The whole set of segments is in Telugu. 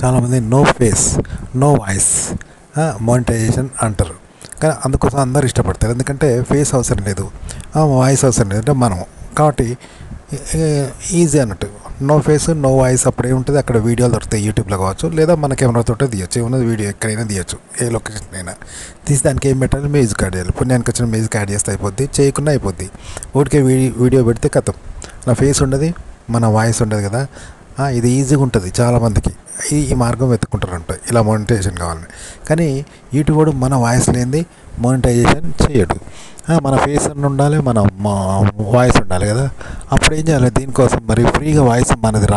చాలామంది no face no voice monetization అంటారు. కానీ అందుకోసం అందరూ ఇష్టపడతారు. ఎందుకంటే ఫేస్ అవసరం లేదు, వాయిస్ అవసరం లేదు అంటే మనం కాబట్టి ఈజీ అన్నట్టు. నో ఫేస్ నో వాయిస్ అప్పుడు ఏముంటుంది, అక్కడ వీడియోలు దొరుకుతాయి, యూట్యూబ్లో కావచ్చు, లేదా మన కెమెరాతో తీయచ్చు, ఏమన్నా వీడియో ఎక్కడైనా తీయచ్చు, ఏ లొకేషన్ అయినా తీసి దానికి ఏం పెట్టాలి, మ్యూజిక్ యాడ్ చేయాలి. పుణ్యానికి వచ్చిన మ్యూజిక్ యాడ్ చేస్తే అయిపోద్ది, చేయకుండా అయిపోద్ది. ఊరికే వీడియో పెడితే కథం, నా ఫేస్ ఉండదు, మన వాయిస్ ఉండదు కదా. ఇది ఈజీగా ఉంటుంది చాలామందికి. ఈ మార్గం వెతుక్కుంటారంట ఇలా మోనిటైజేషన్ కావాలని. కానీ యూట్యూబ్ వాడు మన వాయిస్ లేనిది మోనిటైజేషన్ చేయడు. మన ఫేస్ అని ఉండాలి, మన వాయిస్ ఉండాలి కదా. అప్పుడు ఏం చేయాలి, దీనికోసం మరి ఫ్రీగా వాయిస్ మనదే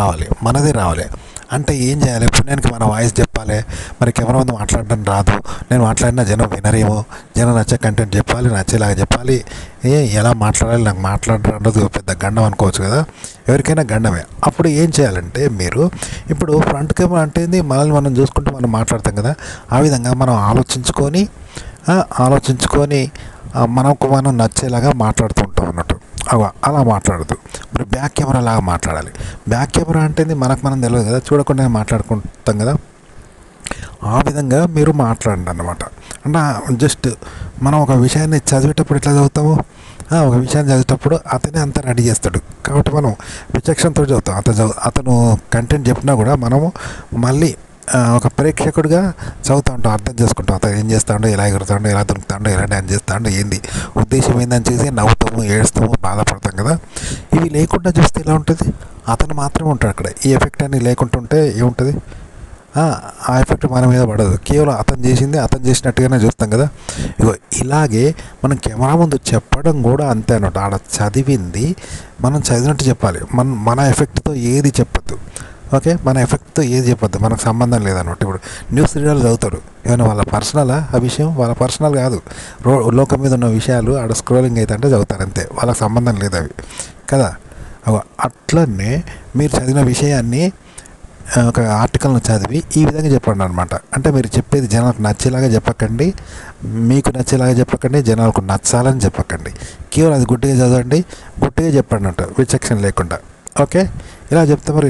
రావాలి అంటే ఏం చేయాలి, పుణ్యానికి మన వాయిస్ చెప్పాలి. మరి కెమెరా ముందు మాట్లాడడం రాదు, నేను మాట్లాడినా జనం వినరేమో, జనం నచ్చే కంటెంట్ చెప్పాలి, నచ్చేలాగా చెప్పాలి. ఎలా మాట్లాడాలి, నాకు మాట్లాడడం అన్నది పెద్ద గండం అనుకోవచ్చు కదా, ఎవరికైనా గండమే. అప్పుడు ఏం చేయాలంటే, మీరు ఇప్పుడు ఫ్రంట్ కెమెరా అంటే మనల్ని మనం చూసుకుంటూ మనం మాట్లాడతాం కదా, ఆ విధంగా మనం ఆలోచించుకొని మనకు మనం నచ్చేలాగా మాట్లాడుతూ ఉంటాం అన్నట్టు. అలా మాట్లాడదు. మరి బ్యాక్ కెమెరా లాగా మాట్లాడాలి. బ్యాక్ కెమెరా అంటే మనకు మనం తెలియదు కదా, చూడకుండా మాట్లాడుకుంటాం కదా, ఆ విధంగా మీరు మాట్లాడండి అన్నమాట. అంటే జస్ట్ మనం ఒక విషయాన్ని చదివేటప్పుడు ఎట్లా చదువుతాము, ఒక విషయాన్ని చదివేటప్పుడు అతనే అంతా రెడీ చేస్తాడు కాబట్టి మనం విచక్షణతో చదువుతాం. అతను కంటెంట్ చెప్పినా కూడా మనము మళ్ళీ ఒక ప్రేక్షకుడిగా చదువుతూ ఉంటాం, అర్థం చేసుకుంటాం. అతను ఏం చేస్తాడో, ఎలా ఎగురుతాడో, ఎలా దొరుకుతాడో, ఎలా డ్యాన్స్ చేస్తాడో, ఏంది ఉద్దేశం ఏందని చేసి నవ్వుతాము, ఏడుస్తాము, బాధపడతాం కదా. ఇవి లేకుండా చూస్తే ఎలా ఉంటుంది, అతను మాత్రమే ఉంటాడు అక్కడ. ఈ ఎఫెక్ట్ అని లేకుండా ఉంటే ఏముంటుంది, ఆ ఎఫెక్ట్ మన మీద పడదు. కేవలం అతను చేసినట్టుగానే చూస్తాం కదా. ఇలాగే మనం కెమెరా ముందు చెప్పడం కూడా అంతే అన్నట్టు. ఆడ చదివింది మనం చదివినట్టు చెప్పాలి. మన ఎఫెక్ట్తో ఏది చెప్పద్దు. ఓకే, మన ఎఫెక్ట్తో ఏది చెప్పొద్దు, మనకు సంబంధం లేదన్నమాట. ఇప్పుడు న్యూస్ రీడర్లు చదువుతారు, ఏమైనా వాళ్ళ పర్సనలా ఆ విషయం, వాళ్ళ పర్సనల్ కాదు, లోకం మీద ఉన్న విషయాలు ఆడ స్క్రోలింగ్ అయితే అంటే చదువుతారు అంతే, వాళ్ళకి సంబంధం లేదు అవి కదా. అట్లనే మీరు చదివిన విషయాన్ని ఒక ఆర్టికల్ను చదివి ఈ విధంగా చెప్పండి అనమాట. అంటే మీరు చెప్పేది జనాలకు నచ్చేలాగా చెప్పకండి, మీకు నచ్చేలాగా చెప్పకండి, జనాలకు నచ్చాలని చెప్పకండి. కేవలం అది గుడ్డిగా చదవండి, గుడ్డిగా చెప్పండి అంట, విచక్షణ లేకుండా. ఓకే, ఇలా చెప్తే మరి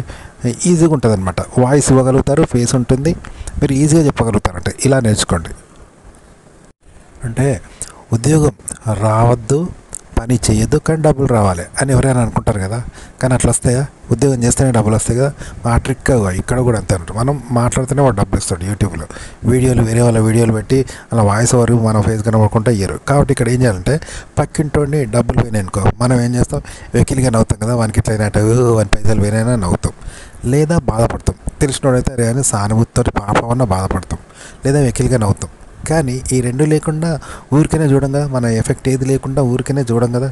ఈజీగా ఉంటుంది అనమాట. వాయిస్ ఇవ్వగలుగుతారు, ఫేస్ ఉంటుంది, మీరు ఈజీగా చెప్పగలుగుతారంటే ఇలా నేర్చుకోండి. అంటే ఉద్యోగం రావద్దు, పని చేయొద్దు, కానీ డబ్బులు రావాలి అని ఎవరైనా అనుకుంటారు కదా. కానీ అట్లా వస్తాయా, ఉద్యోగం చేస్తేనే డబ్బులు వస్తాయి కదా. ఆ ట్రిక్ ఇక్కడ కూడా అంతే అంటారు. మనం మాట్లాడితేనే వాడు డబ్బులు ఇస్తాడు. యూట్యూబ్లో వేరే వాళ్ళ వీడియోలు పెట్టి అలా వాయిస్ ఓవర్ మన ఫేస్ కనబడుకుంటే ఇయ్యరు. కాబట్టి ఇక్కడ ఏం చేయాలంటే, పక్కింటోడిని డబ్బులు పోయినాయనుకో మనం ఏం చేస్తాం, వెకిలిగా నవ్వుతాం కదా, వానికి ఇట్లా అయినట్టు 1 పైసలు పోయినైనా నవ్వుతాం, లేదా బాధపడతాం. తెలిసినోడైతే అరే అని సానుభూతితో పాపమన్నా బాధపడతాం, లేదా వెకిలిగా నవ్వుతాం. కానీ ఈ రెండు లేకుండా ఊరికనే చూడం కదా, మన ఎఫెక్ట్ ఏది లేకుండా ఊరికనే చూడం కదా,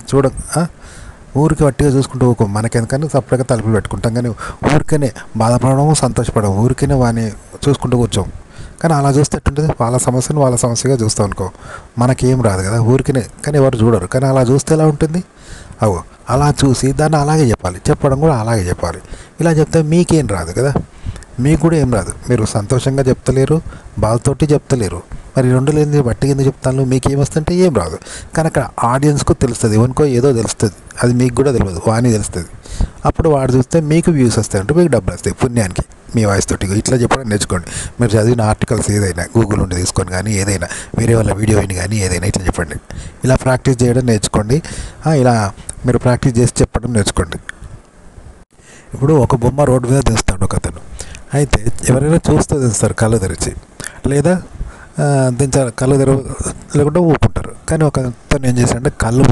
ఊరికి వట్టిగా చూసుకుంటూ ఊకం, మనకెందుకని సపరేట్గా తలుపులు పెట్టుకుంటాం. కానీ ఊరికనే బాధపడము, సంతోషపడము, ఊరికనే వాడిని చూసుకుంటూ కూర్చోం. కానీ అలా చూస్తే ఎట్టుంటుంది, వాళ్ళ సమస్యను వాళ్ళ సమస్యగా చూస్తాం అనుకో, మనకేం రాదు కదా ఊరికనే. కానీ ఎవరు చూడరు, కానీ అలా చూస్తే ఎలా ఉంటుంది, అలా చూసి దాన్ని అలాగే చెప్పాలి, చెప్పడం కూడా అలాగే చెప్పాలి. ఇలా చెప్తే మీకేం రాదు కదా, మీకు కూడా ఏం రాదు, మీరు సంతోషంగా చెప్తలేరు, బాధతోటి చెప్తలేరు. మరి రెండు లేని బట్టి కింద చెప్తాను, మీకు ఏమొస్తుంటే ఏం రాదు. కానీ అక్కడ ఆడియన్స్కు తెలుస్తుంది, ఎవరికో ఏదో తెలుస్తుంది, అది మీకు కూడా తెలియదు, వాని తెలుస్తుంది. అప్పుడు వాడు చూస్తే మీకు వ్యూస్ వస్తాయి, అంటే మీకు డబ్బులు వస్తాయి పుణ్యానికి, మీ వాయిస్ తోటి. ఇట్లా చెప్పడం నేర్చుకోండి. మీరు చదివిన ఆర్టికల్స్ ఏదైనా గూగుల్ నుండి తీసుకొని కానీ, ఏదైనా వేరే వాళ్ళ వీడియో విని కానీ, ఏదైనా ఇట్లా చెప్పండి. ఇలా ప్రాక్టీస్ చేయడం నేర్చుకోండి. ఇలా మీరు ప్రాక్టీస్ చేసి చెప్పడం నేర్చుకోండి. ఇప్పుడు ఒక బొమ్మ రోడ్డు మీద దిస్తాడు ఒక అతను, అయితే ఎవరైనా చూస్తూ దిస్తారు కళ్ళు తెరిచి, లేదా దించాలి కళ్ళు లేకుండా ఊపుకుంటారు. కానీ ఒక అతను ఏం చేశాడంటే కళ్ళు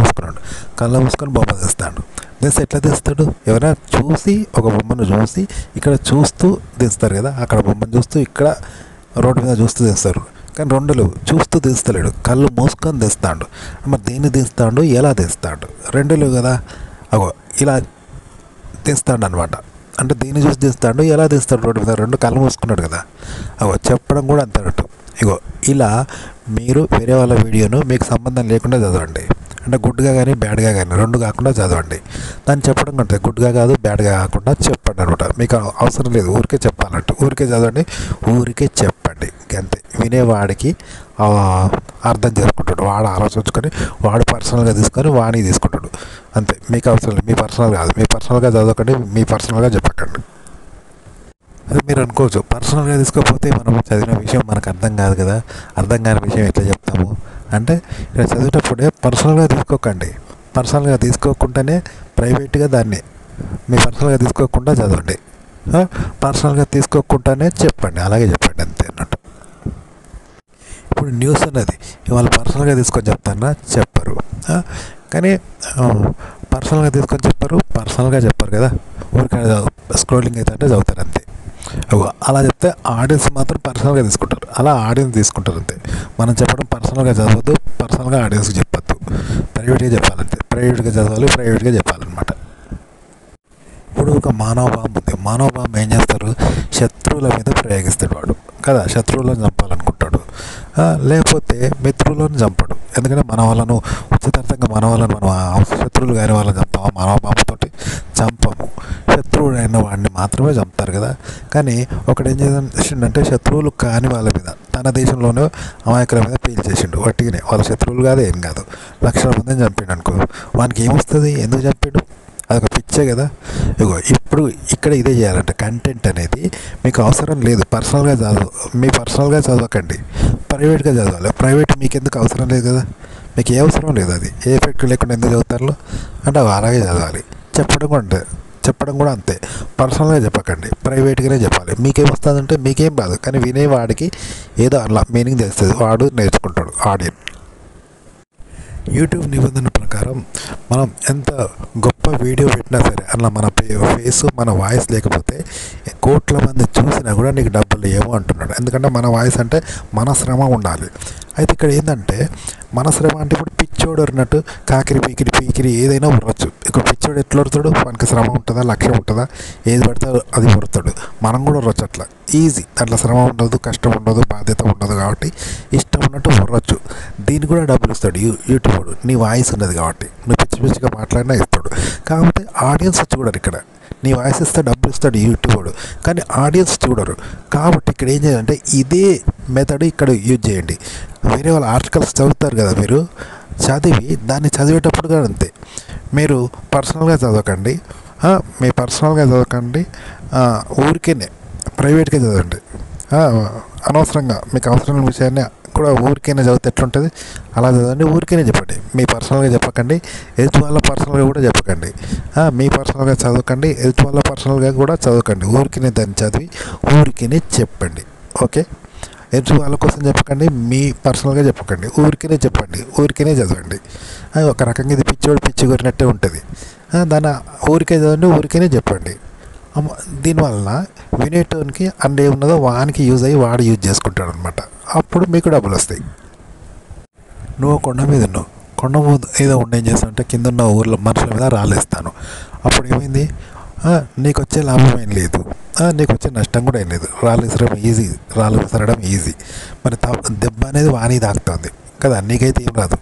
మూసుకొని బొమ్మ తీస్తాడు. దిస్తే ఎట్లా తీస్తాడు, ఎవరైనా చూసి ఒక బొమ్మను చూసి ఇక్కడ చూస్తూ దిస్తారు కదా, అక్కడ బొమ్మను చూస్తూ ఇక్కడ రోడ్డు మీద చూస్తూ తీస్తారు. కానీ రెండులు చూస్తూ తీస్తలేడు, కళ్ళు మూసుకొని తీస్తాడు. మరి దేన్ని తీస్తాడు, ఎలా తీస్తాడు, రెండులు కదా. ఇలా తీస్తాడు అనమాట. అంటే దేన్ని చూసి తీస్తాడు, ఎలా తీస్తాడు, రోడ్డు మీద రెండు కళ్ళు మూసుకున్నాడు కదా. చెప్పడం కూడా అంతేనట్టు. ఇలా మీరు వేరే వాళ్ళ వీడియోను మీకు సంబంధం లేకుండా చదవండి. అంటే గుడ్గా కానీ బ్యాడ్గా కానీ రెండు కాకుండా చదవండి. దాన్ని చెప్పడం కంటే గుడ్గా కాదు బ్యాడ్గా కాకుండా చెప్పండి అనమాట. మీకు అవసరం లేదు, ఊరికే చెప్పాలంటూ ఊరికే చదవండి, ఊరికే చెప్పండి అంతే. వినేవాడికి అర్థం చేసుకుంటాడు, వాడు ఆలోచించుకొని వాడు పర్సనల్గా తీసుకొని వాడిని తీసుకుంటాడు అంతే. మీకు అవసరం లేదు, మీ పర్సనల్ కాదు, మీ పర్సనల్గా చదవకండి, మీ పర్సనల్గా చెప్పకండి. అది మీరు అనుకోవచ్చు, పర్సనల్గా తీసుకోకపోతే మనం చదివిన విషయం మనకు అర్థం కాదు కదా, అర్థం కాని విషయం ఎట్లా చెప్తాము అంటే, ఇక్కడ చదివేటప్పుడే పర్సనల్గా తీసుకోకండి. పర్సనల్గా తీసుకోకుండానే ప్రైవేట్గా దాన్ని మీ పర్సనల్గా తీసుకోకుండా చదవండి, పర్సనల్గా తీసుకోకుండానే చెప్పండి, అలాగే చెప్పండి అంతే అన్నట్టు. ఇప్పుడు న్యూస్ అనేది ఇవాళ పర్సనల్గా తీసుకొని చెప్తారా, చెప్పరు. కానీ పర్సనల్గా తీసుకొని పర్సనల్గా చెప్పరు కదా, ఊరికే స్క్రోలింగ్ అయితే అంటే చదువుతారు అంతే. అలా చెప్తే ఆడియన్స్ మాత్రం పర్సనల్గా తీసుకుంటారు, అలా ఆడియన్స్ తీసుకుంటారు అంతే. మనం చెప్పడం పర్సనల్గా చదవద్దు, పర్సనల్గా ఆడియన్స్కి చెప్పొద్దు, ప్రైవేట్గా చెప్పాలంతే. ప్రైవేట్గా చదవాలి, ప్రైవేట్గా చెప్పాలన్నమాట. ఇప్పుడు ఒక మానవ బాంబు ఉంది, మానవ బాంబు ఏం చేస్తారు, శత్రువుల మీద ప్రయోగిస్తాడు వాడు కదా, శత్రువులను చంపాలనుకుంటాడు, లేకపోతే మిత్రులను చంపడు. ఎందుకంటే మన వాళ్ళను ఉచితార్థంగా మన వాళ్ళని మనం శత్రువులు కాని వాళ్ళని చంపాము, మానవ బాంబుతోటి చంపము, శత్రువుడైన వాడిని మాత్రమే చంపుతారు కదా. కానీ ఒకడు ఏం చేసిండంటే శత్రువులు కాని వాళ్ళ మీద, తన దేశంలోనే అమాయకుల మీద పేల్చేసిండు వట్టిగానే. వాళ్ళ శత్రువులు కాదు, ఏం కాదు, లక్షల మందిని చంపాడు అనుకో, వానికి ఏమొస్తుంది, ఎందుకు చంపాడు, అదొక పిచ్చే కదా. ఇప్పుడు ఇక్కడ ఇదే చేయాలంటే కంటెంట్ అనేది మీకు అవసరం లేదు, పర్సనల్గా మీ పర్సనల్గా చదవకండి, ప్రైవేట్గా చదవాలి. ప్రైవేట్ మీకు ఎందుకు అవసరం లేదు కదా, మీకు ఏ అవసరం లేదు, అది ఏ ఎఫెక్ట్ లేకుండా ఎందుకు చదువుతారు అంటే అలాగే చదవాలి. చెప్పడం కూడా అంతే, పర్సనల్గా చెప్పకండి, ప్రైవేట్గానే చెప్పాలి. మీకేం వస్తుందంటే మీకేం రాదు, కానీ వినేవాడికి ఏదో అలా మీనింగ్ తెలుస్తుంది, వాడు నేర్చుకుంటాడు ఆడియన్స్. యూట్యూబ్ నిబంధన ప్రకారం మనం ఎంత గొప్ప వీడియో పెట్టినా సరే అలా మన ఫేస్ మన వాయిస్ లేకపోతే కోట్ల మంది చూసినా కూడా నీకు డబ్బులు ఏమో అంటున్నాడు. ఎందుకంటే మన వాయిస్ అంటే మన శ్రమ ఉండాలి. అయితే ఇక్కడ ఏంటంటే మన శ్రమ అంటే ఇప్పుడు పిచ్చోడు అన్నట్టు కాకిరి పీకిరి ఏదైనా ఉరవచ్చు. ఇక్కడ పిచ్చోడు ఎట్లా ఉడతాడు, మనకి శ్రమ ఉంటుందా, లక్ష్యం ఉంటుందా, ఏది పడితే అది ఉడతాడు. మనం కూడా ఉరవచ్చు అట్లా ఈజీ, దాంట్లో శ్రమ ఉండదు, కష్టం ఉండదు, బాధ్యత ఉండదు, కాబట్టి ఇష్టం ఉన్నట్టు ఉరవచ్చు. దీనికి కూడా డబ్బులు ఇస్తాడు యూట్యూబ్, నీ వాయిస్ ఉన్నది కాబట్టి, నువ్వు పిచ్చిగా మాట్లాడినా ఇస్తాడు. కాకపోతే ఆడియన్స్ చూడరు, ఇక్కడ నీ వాయిస్ ఇస్తే డబ్బులు ఇస్తాడు యూట్యూబ్, కానీ ఆడియన్స్ చూడరు. కాబట్టి ఇక్కడ ఏం చేయాలంటే ఇదే మెథడ్ ఇక్కడ యూజ్ చేయండి. వేరే వాళ్ళ ఆర్టికల్స్ చదువుతారు కదా, మీరు దాన్ని చదివేటప్పుడు కూడా అంతే, మీరు పర్సనల్గా చదవకండి, ఊరికేనే ప్రైవేట్గా చదవండి. అనవసరంగా మీకు అవసరమైన విషయాన్ని కూడా ఊరికైనా చదివితే ఎట్లుంటుంది అలా చదవండి, ఊరికైనా చెప్పండి. మీ పర్సనల్గా చెప్పకండి, ఎదుటి వాళ్ళ పర్సనల్గా కూడా చెప్పకండి. మీ పర్సనల్గా చదవకండి, ఎదుటి వాళ్ళ పర్సనల్గా కూడా చదవకండి, ఊరికనే దాన్ని చదివి ఊరికనే చెప్పండి. ఓకే, ఎదుటి వాళ్ళ కోసం చెప్పకండి, మీ పర్సనల్గా చెప్పకండి, ఊరికనే చెప్పండి, ఊరికనే చదవండి. ఒక రకంగా ఇది పిచ్చి కొరినట్టే ఉంటుంది. దాన్ని ఊరికే చదవండి, ఊరికనే చెప్పండి. దీనివల్ల వినేటోనికి అంటే ఏమున్నదో వానికి యూజ్ అయ్యి వాడు యూజ్ చేసుకుంటాడు అనమాట. అప్పుడు మీకు డబ్బులు వస్తాయి. నువ్వు కొండ మీద ఏదో ఏం చేస్తానంటే కింద ఉన్న ఊర్లో మనుషుల మీద రాలేస్తాను. అప్పుడు ఏమైంది, నీకు వచ్చే లాభం ఏం లేదు, నీకు వచ్చే నష్టం కూడా ఏం లేదు. రాళ్ళు విసరడం ఈజీ, మరి దెబ్బ అనేది వాణి తాకుతుంది కదా, నీకైతే ఏం రాదు,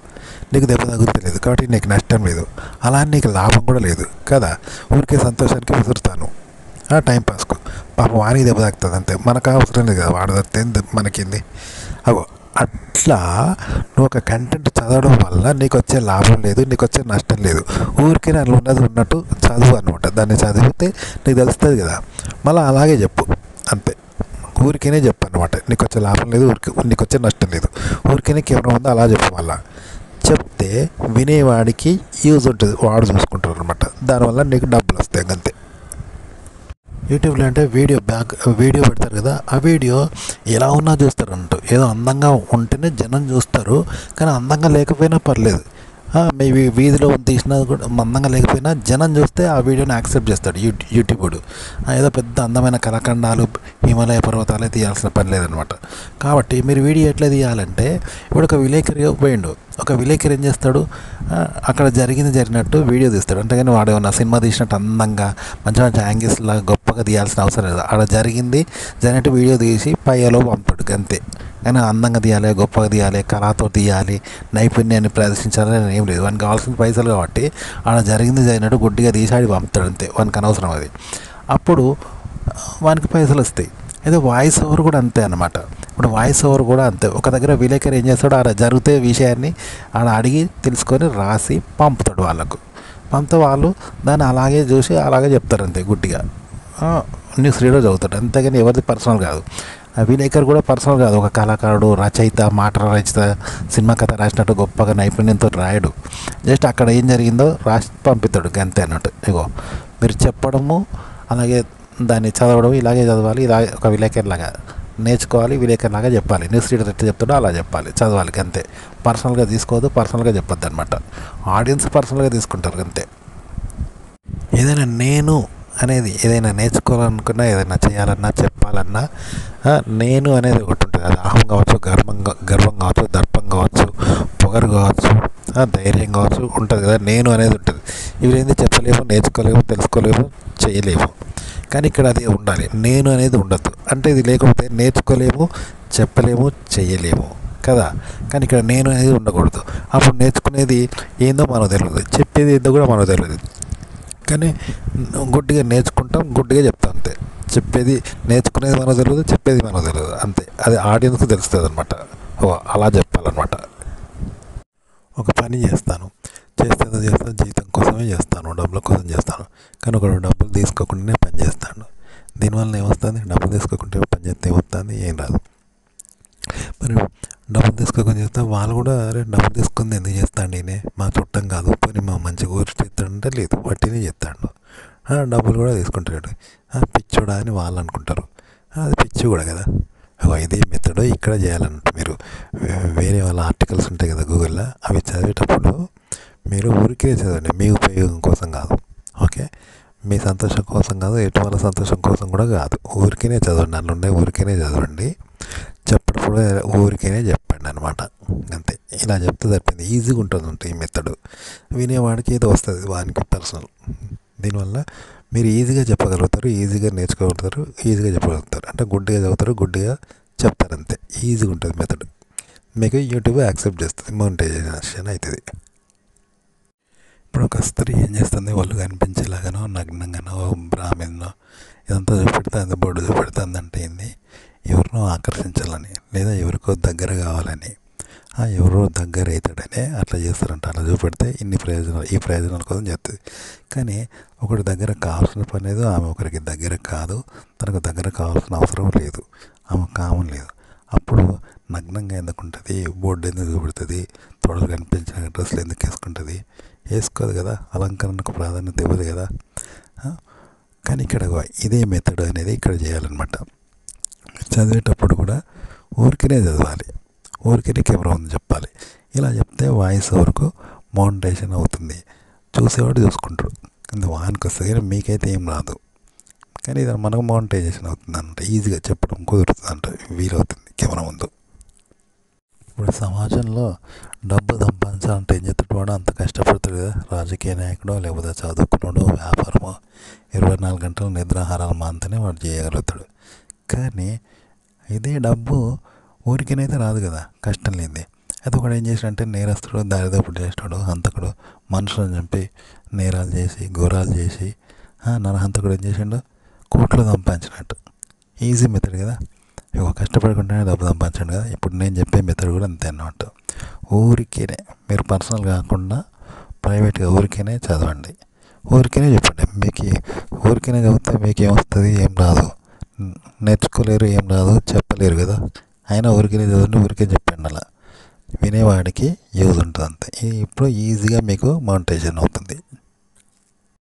నీకు దెబ్బ తగులుతలేదు కాబట్టి నీకు నష్టం లేదు, అలా నీకు లాభం కూడా లేదు కదా. ఊరికే సంతోషానికి విసురుతాను, టైంపాస్కు, పాపం వానికి దెబ్బ తాకుతుంది అంతే, మనకు అవసరం లేదు కదా, వాడు తగ్గితే మనకింది. అట్లా నువ్వు ఒక కంటెంట్ చదవడం వల్ల నీకు వచ్చే లాభం లేదు, నీకు వచ్చే నష్టం లేదు, ఊరికే అందులో ఉన్నది ఉన్నట్టు చదువు అనమాట. దాన్ని చదివితే నీకు తెలుస్తుంది కదా, మళ్ళీ అలాగే చెప్పు అంతే, ఊరికేనే చెప్పు అనమాట. నీకు వచ్చే లాభం లేదు, నీకు వచ్చే నష్టం లేదు, ఊరికేనే కెమెరా ఉందో అలా చెప్పు. మళ్ళీ చెప్తే వినేవాడికి యూజ్ ఉంటుంది, వాడు చూసుకుంటారు అనమాట. దానివల్ల నీకు డబ్బులు వస్తాయి అంతే. యూట్యూబ్లో అంటే వీడియో పెడతారు కదా, ఆ వీడియో ఎలా ఉన్నా చూస్తారు అన్నట్టు. ఏదో అందంగా ఉంటేనే జనం చూస్తారు, కానీ అందంగా లేకపోయినా పర్లేదు, మేబీ వీధిలో తీసినా కూడా అందంగా లేకపోయినా జనం చూస్తే ఆ వీడియోని యాక్సెప్ట్ చేస్తాడు యూట్యూబ్. ఏదో పెద్ద అందమైన కలకండాలు, హిమాలయ పర్వతాలే తీయాల్సిన పని లేదనమాట. కాబట్టి మీరు వీడియో ఎట్లా తీయాలంటే, ఇప్పుడు ఒక విలేకరి పోయిండు, ఒక విలేకరి ఏం చేస్తాడు, అక్కడ జరిగినట్టు వీడియో తీస్తాడు. అంతేగాని వాడు ఏమన్నా సినిమా తీసినట్టు అందంగా మంచి యాంగిల్స్లా గొప్పగా తీయాల్సిన అవసరం లేదు. అక్కడ జరిగినట్టు వీడియో తీసి పైలో పంపుతాడు అంతే. కానీ అందంగా తీయాలి, గొప్పగా తీయాలి, కళతో తీయాలి, నైపుణ్యాన్ని ప్రదర్శించాలని ఏం లేదు. వానికి కావాల్సిన పైసలు కాబట్టి ఆడ జరిగినట్టు గుడ్డిగా తీసాడి పంపుతాడు అంతే, వానికి అనవసరం అది. అప్పుడు వానికి పైసలు వస్తాయి. అయితే వాయిస్ ఓవర్ కూడా అంతే అనమాట. ఇప్పుడు వాయిస్ ఓవర్ కూడా అంతే, ఒక దగ్గర విలేకరి ఏం చేస్తాడు, ఆడ జరిగితే విషయాన్ని ఆడ అడిగి తెలుసుకొని రాసి పంపుతాడు వాళ్ళకు. పంపితే వాళ్ళు దాన్ని అలాగే చూసి అలాగే చెప్తారు అంతే గుడ్డిగా. న్యూస్ రీడర్ చదువుతాడు, అంతేగాని ఎవరిది పర్సనల్ కాదు. విలేకరు కూడా పర్సనల్ కాదు. ఒక కళాకారుడు, రచయిత, మాట రచయిత, సినిమా కథ రాసినట్టు గొప్పగా నైపుణ్యంతో రాయడు. జస్ట్ అక్కడ ఏం జరిగిందో రాసి పంపిస్తాడు అంతే అన్నట్టు. ఇగో మీరు చెప్పడము, అలాగే దాన్ని చదవడం, ఇలాగే చదవాలి. ఇలాగే ఒక విలేకరులాగా నేర్చుకోవాలి, విలేకరులాగా చెప్పాలి. న్యూస్ రీడర్ ఎట్లా చెప్తాడో అలా చెప్పాలి, చదవాలి అంతే. పర్సనల్గా తీసుకోవద్దు, పర్సనల్గా చెప్పొద్దు అనమాట. ఆడియన్స్ పర్సనల్గా తీసుకుంటారు అంతే. ఏదైనా నేను అనేది ఏదైనా నేర్చుకోవాలనుకున్నా, ఏదైనా చేయాలన్నా, చెప్పాలన్నా నేను అనేది ఒకటి ఉంటుంది. అది అహం కావచ్చు, గర్వం కావచ్చు, దర్పం కావచ్చు, పొగరు కావచ్చు, ధైర్యం కావచ్చు, ఉంటుంది కదా. నేను అనేది ఉంటుంది. ఇవి ఏంది చెప్పలేము, నేర్చుకోలేము, తెలుసుకోలేము, చేయలేము. కానీ ఇక్కడ అది ఉండాలి, నేను అనేది ఉండదు. అంటే ఇది లేకపోతే నేర్చుకోలేము, చెప్పలేము, చేయలేము కదా. కానీ ఇక్కడ నేను అనేది ఉండకూడదు. అప్పుడు నేర్చుకునేది ఏందో మనకు తెలియదు, చెప్పేది ఏందో కూడా మనకు తెలియదు. కానీ గుడ్డిగా నేర్చుకుంటాం, గుడ్డిగా చెప్తాం అంతే. చెప్పేది నేర్చుకునేది మనకు తెలియదు, చెప్పేది మనకు తెలియదు అంతే. అది ఆడియన్స్కి తెలుస్తుంది అనమాట. అలా చెప్పాలన్నమాట. ఒక పని చేస్తాను, చేస్తాను జీతం కోసమే చేస్తాను, డబ్బుల కోసం చేస్తాను. కానీ ఒకడు డబ్బులు తీసుకోకుండానే పని చేస్తాడు. దీనివల్ల ఏమొస్తుంది? డబ్బులు తీసుకోకుండా పని చేస్తే ఏమొస్తుంది? ఏం రాదు. మరి డబ్బులు తీసుకోకుండా చేస్తే వాళ్ళు కూడా, అరే డబ్బులు తీసుకుంది ఎందుకు చేస్తాడు నేనే, మా చుట్టం కాదు, పోనీ మా మంచి కోరి చేస్తాడంటే లేదు, వట్టినే చేస్తాడు. డబ్బులు కూడా తీసుకుంటాడు. పిచ్చోడా అని వాళ్ళు అనుకుంటారు. అది పిచ్చి కూడా కదా. ఇదే మెథడ్ ఇక్కడ చేయాలంటే మీరు వేరే వాళ్ళ ఆర్టికల్స్ ఉంటాయి కదా గూగుల్లో, అవి చదివేటప్పుడు మీరు ఊరికే చదవండి, మీ ఉపయోగం కోసం కాదు. ఓకే, మీ సంతోషం కోసం కాదు, ఎటు వాళ్ళ సంతోషం కోసం కూడా కాదు. ఊరికేనే చదవండి, అన్నీ ఉన్నాయి, ఊరికేనే చదవండి. చెప్పడం ఊరికేనే చెప్పండి అనమాట అంతే. ఇలా చెప్తే సరిపోయింది. ఈజీగా ఉంటుంది ఈ మెథడ్. వినేవాడికి ఏదో వస్తుంది, వానికి పర్సనల్. దీనివల్ల మీరు ఈజీగా చెప్పగలుగుతారు, ఈజీగా నేర్చుకోగలుగుతారు, ఈజీగా చెప్పగలుగుతారు. అంటే గుడ్డిగా చదువుతారు, గుడ్డిగా చెప్తారు అంతే. ఈజీగా ఉంటుంది మెథడ్. మీకు యూట్యూబ్ యాక్సెప్ట్ చేస్తుంది, మోనిటైజేషన్ అవుతుంది. ఇప్పుడు ఒక స్త్రీ ఏం చేస్తుంది? వాళ్ళు కనిపించేలాగానో, నగ్నంగానో, బ్రాహ్మణో ఇదంతా చూపెడితే, అంత బొడ్డు చూపెడుతుందంటే ఏంది? ఎవరినో ఆకర్షించాలని, లేదా ఎవరికో దగ్గర కావాలని, ఎవరో దగ్గర అవుతాడని అట్లా చేస్తారంట. అట్లా చూపెడితే ఈ ప్రయోజనాల కోసం చేస్తుంది. కానీ ఒకటి దగ్గర కావాల్సిన పని లేదు, ఆమె ఒకరికి దగ్గర కాదు, తనకు దగ్గర కావాల్సిన అవసరం లేదు, ఆమె కామం లేదు. అప్పుడు నగ్నంగా ఎందుకు ఉంటుంది? బోర్డు ఎందుకు చూపెడుతుంది? తొడలు కనిపించిన డ్రెస్సులు ఎందుకు వేసుకుంటుంది? వేసుకోదు కదా, అలంకరణకు ప్రాధాన్యత ఇవ్వదు కదా. కానీ ఇక్కడ ఇదే మెథడ్ అనేది ఇక్కడ చేయాలన్నమాట. చదివేటప్పుడు కూడా ఊరికనే చదవాలి, ఊరికనే కెమెరా ఉంది చెప్పాలి. ఇలా చెప్తే వాయిస్ వరకు మౌంటేషన్ అవుతుంది. చూసేవాడు చూసుకుంటారు, కింద వానికి వస్తుంది, కానీ మీకైతే ఏం రాదు. కానీ ఇది మనకు మౌంటైజేషన్ అవుతుంది అంట. ఈజీగా చెప్పడం కుదురుతుంది అంట, వీలవుతుంది కెమెరా ముందు. ఇప్పుడు సమాజంలో డబ్బు సంపాదించాలంటే ఏం చేస్తాడు వాడు? అంత కష్టపడతాడు కదా. రాజకీయ నాయకుడో, లేకపోతే చదువుకున్నాడో, వ్యాపారమో, 24 గంటలు నిద్రాహారాలు మాంతనే వాడు చేయగలుగుతాడు. కానీ ఇదే డబ్బు ఊరికేనైతే రాదు కదా, కష్టం లేనిది. అయితే ఒకడు ఏం చేసాడంటే నేరస్తుడు, దారిదోపుడు చేస్తాడు, హంతకుడు, మనుషులను చంపి నేరాలు చేసి, ఘోరాలు చేసి, నరహంతకుడు ఏం చేసిండు? కోట్లు సంపాదించినట్టు. ఈజీ మెథడ్ కదా. కష్టపడకుండానే డబ్బు సంపాదించండి కదా. ఇప్పుడు నేను చెప్పే మెథడ్ కూడా అంతే అన్నమాట. ఊరికేనే మీరు పర్సనల్ కాకుండా ప్రైవేట్గా ఊరికేనే చదవండి, ఊరికేనే చెప్పండి. మీకు ఊరికేనే చదివితే మీకు ఏమొస్తుంది? ఏం రాదు, నేర్చుకోలేరు, ఏం రాదు, చెప్పలేరు కదా. అయినా ఊరికేనే చదవండి, ఊరికే చెప్పండి. అలా వినేవాడికి యూజ్ ఉంటుంది అంతే. ఇప్పుడు ఈజీగా మీకు మౌంటైజేషన్ అవుతుంది.